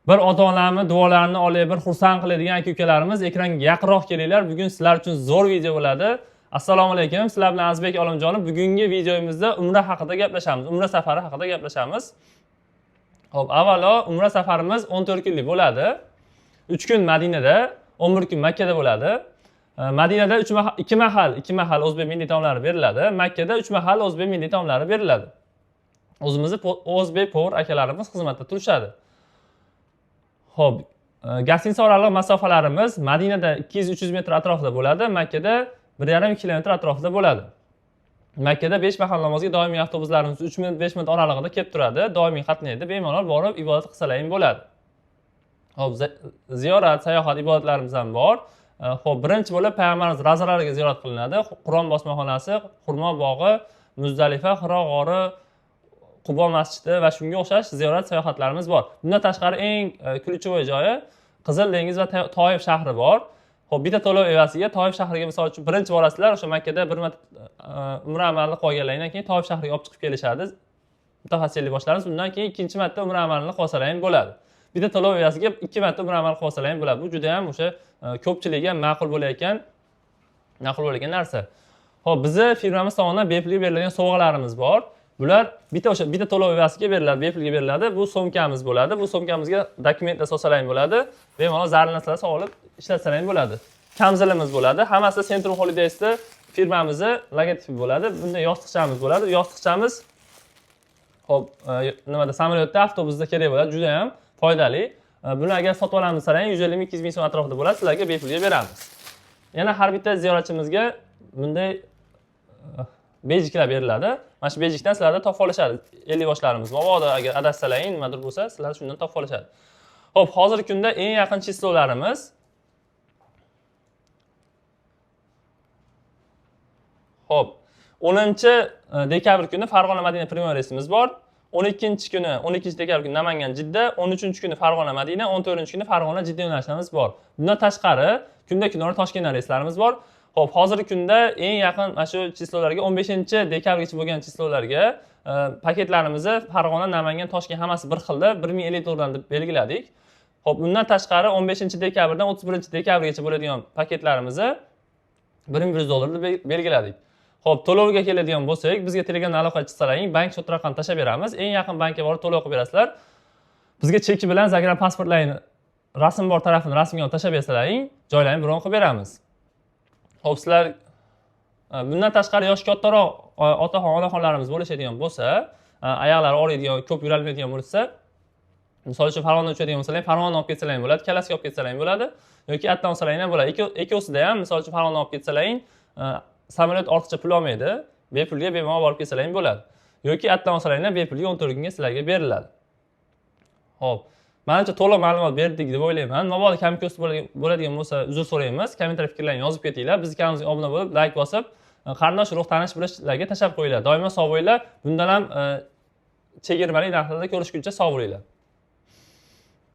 Bir ota-onamni duolarini olib, bir xursand qiladigan aka-ukalarimiz ekranga yaqinroq kelinglar. Bugun sizlar uchun zo'r video bo'ladi. Assalomu alaykum. Sizlar bilan Azizbek Olimjonov. Bugungi videomizda Umra haqida gaplashamiz. Umra safari haqida gaplashamiz. Xo'p, avvalo Umra safarimiz 14 kunlik bo'ladi. 3 kun Madinada, 11 kun Makka da bo'ladi. Madinada 2 mahal o'zbek milliy taomlari beriladi. Makka da 3 mahal o'zbek milliy taomlari beriladi. O'zimizning o'zbek povur akalarimiz xizmatda turishadi. Xo'p, gostinitsa oraliq masofalarimiz Madinada 200-300 metr atrofida bo'ladi, Makkada 1,5 kilometr atrofida bo'ladi. Makkada 5 mahal namozga doimiy avtobuslarimiz 3 minut 5 minut oralig'ida kelib turadi, doimiy qatnaydi, bemalol borib ibodat qilsalaring bo'ladi. Xo'p, ziyorat, sayohat ibodatlarimiz ham bor. Xo'p, birinchi bo'lib payg'ambarimiz ravzalariga ziyorat qilinadi. Qur'on bosmaxonasi, Xurmo bog'i, Muzdalifa, Hiro g'ori, Qubo masjidi va shunga o'xshash ziyorat sayohatlarimiz bor. Bundan tashqari eng ключевой joyi Qizil dengiz va Toif shahri bor. Xo'p, bitta to'lov evasiga Toif shahriga misol uchun birinchi borasizlar, o'sha Makkada bir marta umra amalini qilgandan keyin Toif shahriga olib chiqib kelishadi. Mutaxassislik boshlarimiz bundan keyin ikkinchi marta umra amalini qilsalaring bo'ladi. Bitta to'lov evasiga 2 marta umra amal qilsalaring bo'ladi. Bu juda ham o'sha ko'pchilikga ma'qul bo'layotgan narsa. Xo'p, bizni firmamiz tomonidan bepulga beriladigan sovg'alarimiz bor. Bular bitta to'lov evasiga beriladi, bepulga beriladi. Bu so'mkamiz bo'ladi. Bu so'mkamizga dokumentlar solsalaring bo'ladi. Bemalol zarur narsalar solib ishlatsalaring bo'ladi. Kamzilimiz bo'ladi. Hammasi Centrum Holidays'da firmamizning logotipi bo'ladi. Bunda yostiqchamiz bo'ladi. Yostiqchamiz xo'p, nimada samolyotda, avtobusda kerak bo'ladi. Juda ham foydali. Buni agar sotib olamiz desalaring 150-200 ming so'm atrofida bo'ladi. Sizlarga bepulga beramiz. Yana har bitta ziyoratchimizga bunday bejiklar beriladi. Mana shu bejikdan sizlarda topib olishadi. 50 yoshlarimiz. Mabodo agar adashsalaring nimadir bo'lsa, sizlar shundan topib olishadi. Xo'p, hozirgi kunda eng yaqin chislolarimiz Xo'p, 10-dekabr kuni Farg'ona Madina premyer reysimiz bor. 12-dekabr kuni Namangan Jidda, 13-kuni Farg'ona Madina, 14-kuni Farg'ona Jidda yo'nalishlarimiz bor. Bundan tashqari kunda-kunora Toshkentdan reyslarimiz bor. Xo'p, hozirgi kunda eng yaqin mana shu chislolarga 15-dekabrgacha bo'lgan chislolarga paketlarimizni Farg'ona, Namangan, Toshkent hammasi bir xilda 1050 dollardan deb belgiladik. Xo'p, bundan tashqari 15-dekabrdan 31-dekabrgacha bo'ladigan paketlarimizni 1100 dollar deb belgiladik. Xo'p, to'lovga keladigan bo'lsak, bizga Telegramdan aloqa qilsalaring, bank shot raqamini tashab beramiz. Eng yaqin bankka borib to'lov qilib berasizlar. Bizga cheki bilan zagram pasportlarini rasm bor tarafini rasmga olib tashab bersalaring, joylarni bron qilib beramiz. Xo'p, sizlar bundan tashqari yoshi kattaroq otaxon, onaxonlarimiz bo'lishadigan bo'lsa, oyoqlari og'riydigan, ko'p yurolmaydigan bo'lsa, misol uchun Farg'ona uchadigan bo'lsalar, Farg'ona olib ketsalaring bo'ladi, Kalasiga olib ketsalaring bo'ladi yoki Atdan olsalaring ham bo'ladi. Ikkosida ham misol uchun Farg'ona olib ketsalaring, samolyot ortiqcha pul olmaydi, bepulga bemalol olib ketsalaring bo'ladi. Yoki Atdan olsalaring ham bepulga 14 kunga sizlarga beriladi. Xo'p, menimcha to'liq ma'lumot berdik deb o'ylayman. Mabodo kam ko'st bo'ladigan bo'lsa, uzr so'raymiz. Kommentariy fikrlaringizni yozib ketinglar. Bizning kanalimizga obuna bo'lib, like bosib, qarindosh urug' tanish bilishlarga tashlab qo'yinglar. Doimo sog' bo'linglar. Bundan ham chegirmali narxlarda ko'rishguncha sog' bo'linglar.